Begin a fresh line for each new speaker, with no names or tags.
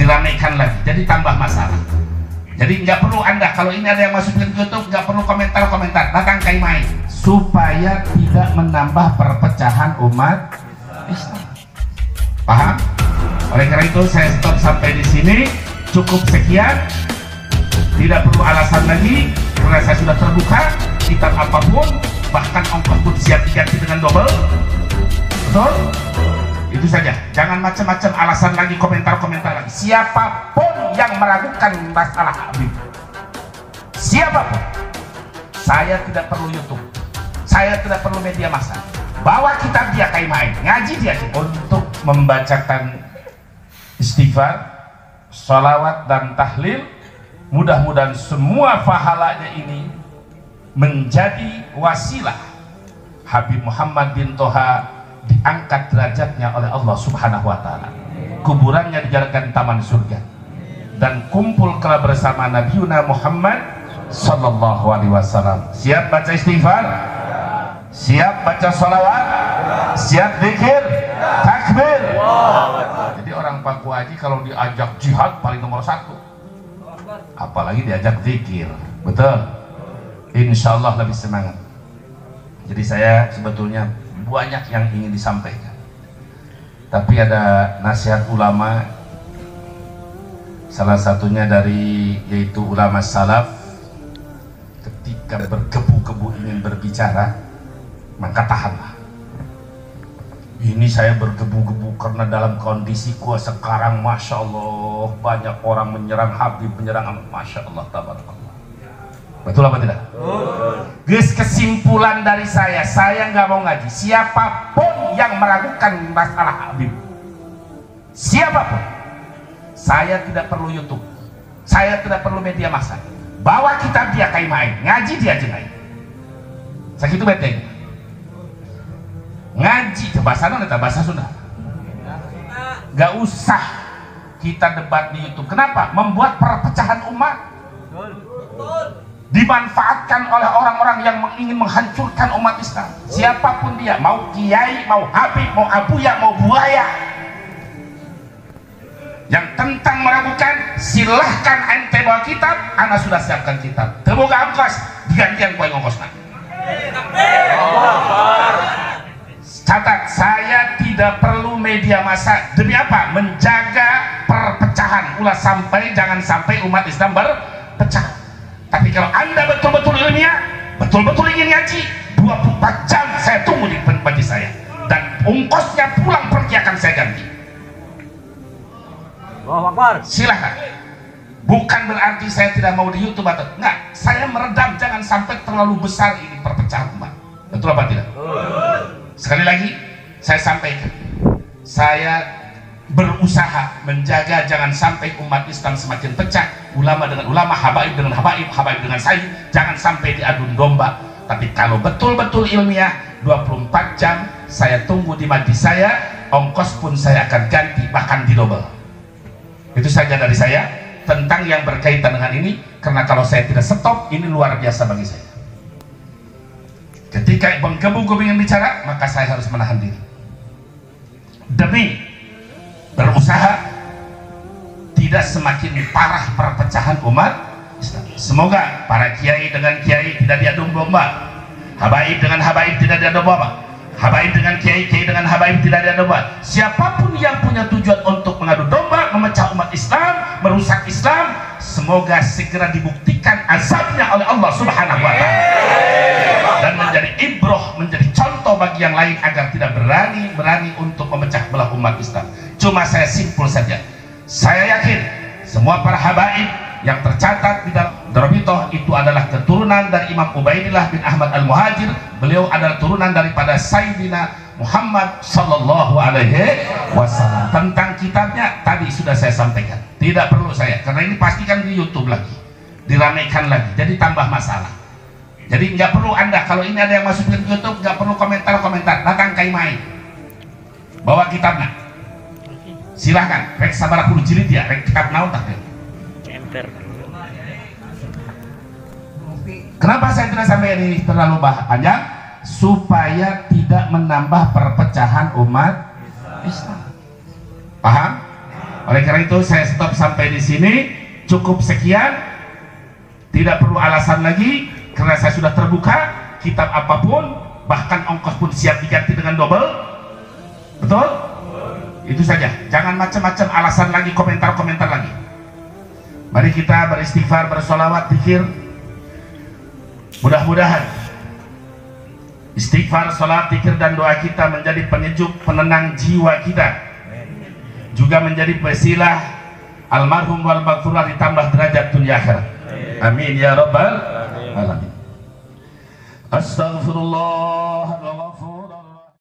diramaikan lagi, jadi tambah masalah. Jadi nggak perlu Anda, kalau ini ada yang masukin ke YouTube, nggak perlu komentar-komentar, datang kai main, supaya tidak menambah perpecahan umat Islam. Paham? Oleh karena itu saya stop sampai di sini, cukup sekian, tidak perlu alasan lagi, karena saya sudah terbuka, kitab apapun, bahkan ongkos pun siap diganti dengan double. Betul? Itu saja, jangan macam-macam alasan lagi, komentar-komentar lagi. Siapapun yang meragukan masalah Habib, siapapun, saya tidak perlu YouTube, saya tidak perlu media massa, bawa kitab dia kai main, ngaji dia untuk membacakan istighfar, sholawat dan tahlil. Mudah-mudahan semua pahalanya ini menjadi wasilah Habib Muhammad bin Toha diangkat derajatnya oleh Allah Subhanahu wa Ta'ala, kuburannya dijadikan taman surga, dan kumpul kala bersama Nabi Muhammad Sallallahu Alaihi Wasallam. Siap baca istighfar, siap baca sholawat, siap zikir, takbir. Jadi orang Papua Haji kalau diajak jihad paling nomor 1, apalagi diajak zikir. Betul? Insya Allah lebih semangat. Jadi saya sebetulnya banyak yang ingin disampaikan, tapi ada nasihat ulama, salah satunya yaitu ulama salaf, ketika bergebu-gebu ingin berbicara, maka tahanlah. Ini saya bergebu-gebu karena dalam kondisiku sekarang, Masya Allah, banyak orang menyerang Habib, menyerang, Masya Allah, tabarakallah. Betul apa tidak? Guys, kesimpulan dari saya nggak mau ngaji. Siapapun yang meragukan masalah Habib, siapapun, saya tidak perlu YouTube, saya tidak perlu media massa, bawa kitab dia kai main, ngaji dia aja ngaji. Segitu beteng. Ngaji, bahasa Sunda, bahasa Sunda. Nggak usah kita debat di YouTube. Kenapa? Membuat perpecahan umat. Dimanfaatkan oleh orang-orang yang ingin menghancurkan umat Islam. Siapapun dia, mau kiai, mau habib, mau abuya, mau buaya, yang tentang meragukan, silahkan ente bawa kitab, ana sudah siapkan kitab. Temuga ongkos, digantian kue ongkosna. Catat, saya tidak perlu media massa. Demi apa? Menjaga perpecahan. Ulah jangan sampai umat Islam berpecah. Tapi kalau Anda betul-betul ilmiah, betul-betul ingin ngaji, 24 jam saya tunggu di majlis saya, dan ongkosnya pulang pergi akan saya ganti. Silahkan. Bukan berarti saya tidak mau di YouTube atau enggak. Saya meredam, jangan sampai terlalu besar ini perpecahan umat. Betul apa tidak? Sekali lagi saya sampaikan, saya berusaha menjaga jangan sampai umat Islam semakin pecah, ulama dengan ulama, habaib dengan habaib, habaib dengan sayyid, jangan sampai diadu domba. Tapi kalau betul-betul ilmiah, 24 jam saya tunggu di majlis saya, ongkos pun saya akan ganti, bahkan didobel. Itu saja dari saya tentang yang berkaitan dengan ini, karena kalau saya tidak stop, ini luar biasa bagi saya. Ketika menggebu-gebu ingin bicara, maka saya harus menahan diri demi berusaha tidak semakin parah perpecahan umat Islam. Semoga para kiai dengan kiai tidak diadu domba, habaib dengan habaib tidak diadu domba, habaib dengan kiai, kiai dengan habaib tidak diadu domba. Siapapun yang punya tujuan untuk mengadu domba, memecah umat Islam, merusak Islam, semoga segera dibuktikan azabnya oleh Allah Subhanahu wa Ta'ala, dan menjadi ibroh, menjadi contoh bagi yang lain agar tidak berani untuk memecah belah umat Islam. Cuma saya simpul saja, saya yakin semua para habaib yang tercatat di dalam Darabitoh itu adalah keturunan dari Imam Ubaidillah bin Ahmad Al-Muhajir. Beliau adalah turunan daripada Sayyidina Muhammad Sallallahu Alaihi Wasallam. Tentang kitabnya tadi sudah saya sampaikan, tidak perlu saya, karena ini pastikan di YouTube lagi, diramaikan lagi, jadi tambah masalah. Jadi nggak perlu Anda, kalau ini ada yang masukin ke YouTube, nggak perlu komentar-komentar, datang kai main, bawa kitabnya. Silahkan, rek sabar 10 jilid ya, rek kitab naon tak ya. Kenapa saya tidak sampai ini terlalu panjang? Supaya tidak menambah perpecahan umat Islam. Paham? Oleh karena itu saya stop sampai di sini, cukup sekian, tidak perlu alasan lagi karena saya sudah terbuka. Kitab apapun, bahkan ongkos pun siap diganti dengan double. Betul? Itu saja, jangan macam-macam alasan lagi, komentar-komentar lagi. Mari kita beristighfar, bersolawat, zikir. Mudah-mudahan istighfar, salat, zikir dan doa kita menjadi penyejuk, penenang jiwa kita, juga menjadi wasilah almarhum wal maghfurah ditambah derajat dunia akhirat. Amin ya rabbal alamin. Astaghfirullah.